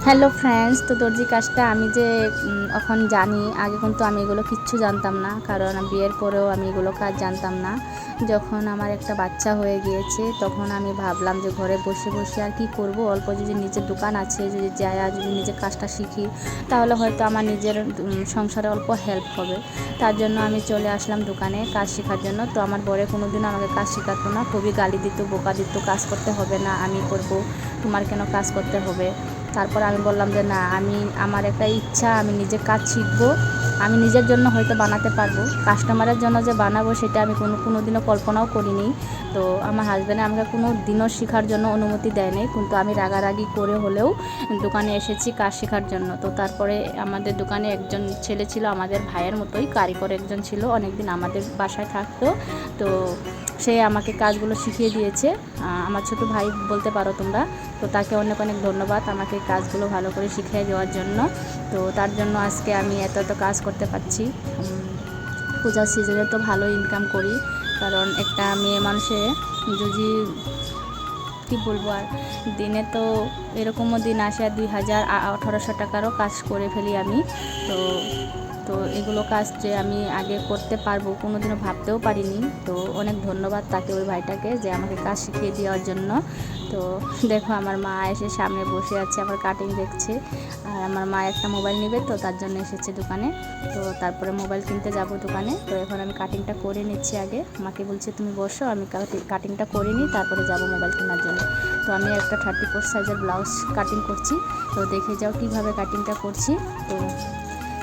Hello friends, তো দর্জি কাজটা আমি যে এখন জানি, আগে কিন্তু আমি এগুলো কিচ্ছু জানতাম না, কারণ বিয়ের পরেও আমি এগুলো কাজ জানতাম না। যখন আমার একটা বাচ্চা হয়ে গিয়েছে তখন আমি ভাবলাম যে ঘরে বসে বসে আর কি করব, অল্প যদি নিজের দোকান আছে, যদি যদি নিজের কাজটা শিখি তাহলে হয়তো আমার নিজের সংসারে অল্প হেল্প হবে। তার জন্য আমি চলে আসলাম দোকানে কাজ শেখার জন্য। তো আমার বরে কোনোদিন আমাকে কাজ শেখাতো না, খুবই গালি দিত, বোকা দিত, কাজ করতে হবে না, আমি করব, তোমার কেন কাজ করতে হবে। তারপর আমি বললাম যে না, আমার একটা ইচ্ছা, আমি নিজে কাজ শিখবো, আমি নিজের জন্য হয়তো বানাতে পারবো, কাস্টমারের জন্য যে বানাবো সেটা আমি কোনো দিনও কল্পনাও করিনি। তো আমার হাজব্যান্ড আমাকে কোনো দিনও শেখার জন্য অনুমতি দেয়নি, কিন্তু আমি রাগারাগি করে হলেও দোকানে এসেছি কাজ শেখার জন্য। তো তারপরে আমাদের দোকানে একজন ছেলে ছিল, আমাদের ভাইয়ের মতোই কারিগর একজন ছিল, অনেকদিন আমাদের বাসায় থাকতো। তো সে আমাকে কাজগুলো শিখিয়ে দিয়েছে, আমার ছোটো ভাই বলতে পারো তোমরা। তো তাকে অনেক অনেক ধন্যবাদ আমাকে কাজগুলো ভালো করে শিখিয়ে দেওয়ার জন্য। তো তার জন্য আজকে আমি এত কাজ করতে পারছি। পূজার সিজনে তো ভালো ইনকাম করি, কারণ একটা মেয়ে মানুষে যদি কী বলবো, আর দিনে তো এরকমও দিন আসে 2000-1800 টাকারও কাজ করে ফেলি আমি। তো তো এগুলো কাজ যে আমি আগে করতে পারবো কোনোদিনও ভাবতেও পারিনি। তো অনেক ধন্যবাদ তাকে, ওই ভাইটাকে, যে আমাকে কাজ শিখিয়ে দেওয়ার জন্য। তো দেখো আমার মা এসে সামনে বসে আছে, আমার কাটিং দেখছে। আর আমার মা একটা মোবাইল নেবে, তো তার জন্য এসেছে দোকানে। তো তারপরে মোবাইল কিনতে যাব দোকানে। তো এখন আমি কাটিংটা করে নিচ্ছি আগে। মাকে বলছে তুমি বসো, আমি কাটিংটা করে নিই, তারপরে যাব মোবাইল কেনার জন্য। তো আমি একটা 34 সাইজের ব্লাউজ কাটিং করছি। তো দেখে যাও কীভাবে কাটিংটা করছি। তো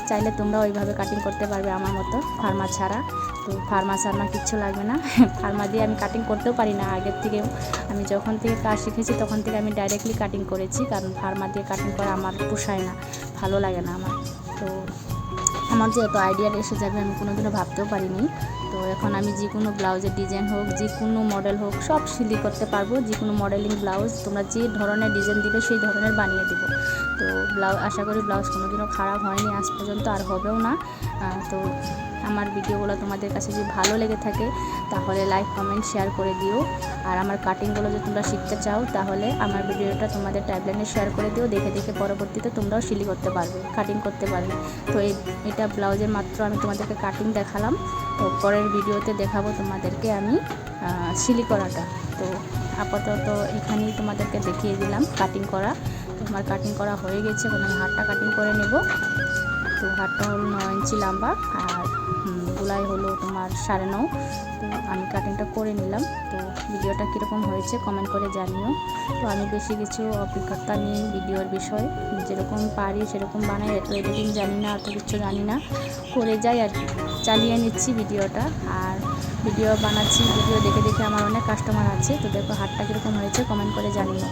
চাইলে তোমরা ওইভাবে কাটিং করতে পারবে আমার মতো, ফার্মা ছাড়া। তো ফার্মা কিচ্ছু লাগবে না। ফার্মা দিয়ে আমি কাটিং করতেও পারি না আগের থেকে। আমি যখন থেকে কাজ শিখেছি তখন থেকে আমি ডাইরেক্টলি কাটিং করেছি, কারণ ফার্মা দিয়ে কাটিং করা আমার পোষায় না, ভালো লাগে না আমার। তো আমার যে এত আইডিয়া এসে যাবে আমি কোনোদিনও ভাবতেও পারিনি। তো এখন আমি যে কোনো ব্লাউজের ডিজাইন হোক, যে কোনো মডেল হোক, সব সিলি করতে পারবো। যে কোনো মডেলিং ব্লাউজ তোমরা যে ধরনের ডিজাইন দিবে সেই ধরনের বানিয়ে দেবো। তো আশা করি ব্লাউজ কোনোদিনও খারাপ হয়নি আজ পর্যন্ত, আর হবেও না। তো আমার ভিডিওগুলো তোমাদের কাছে যদি ভালো লেগে থাকে তাহলে লাইক, কমেন্ট, শেয়ার করে দিও। আর আমার কাটিংগুলো যদি তোমরা শিখতে চাও তাহলে আমার ভিডিওটা তোমাদের টাইমলাইনে শেয়ার করে দিও, দেখে দেখে পরবর্তীতে তোমরাও সিলি করতে পারবে, কাটিং করতে পারবে। তো এটা ব্লাউজের মাত্র আমি তোমাদেরকে কাটিং দেখালাম। তো পরের ভিডিওতে দেখাবো তোমাদেরকে আমি সিলি করাটা। তো আপাতত এখানেই তোমাদেরকে দেখিয়ে দিলাম কাটিং করা। তো আমার কাটিং করা হয়ে গেছে, এখন আমি হাতটা কাটিং করে নেব। তো হাতটা হলো 9 ইঞ্চি লম্বা, আর গোলাই হলো তোমার 9.5। তো আমি কাটিংটা করে নিলাম। তো ভিডিওটা কীরকম হয়েছে কমেন্ট করে জানিও। তো আমি বেশি কিছু অভিজ্ঞতা নিয়ে ভিডিওর বিষয়ে যেরকম পারি সেরকম বানাই, এত এডিটিং জানি না, অত কিছু জানি না, করে যাই আর কি, চালিয়ে নিচ্ছি ভিডিওটা। আর ভিডিও বানাচ্ছি, ভিডিও দেখে দেখে আমার অনেক কাস্টমার আছে। তো দেখো হাতটা কীরকম হয়েছে কমেন্ট করে জানিও।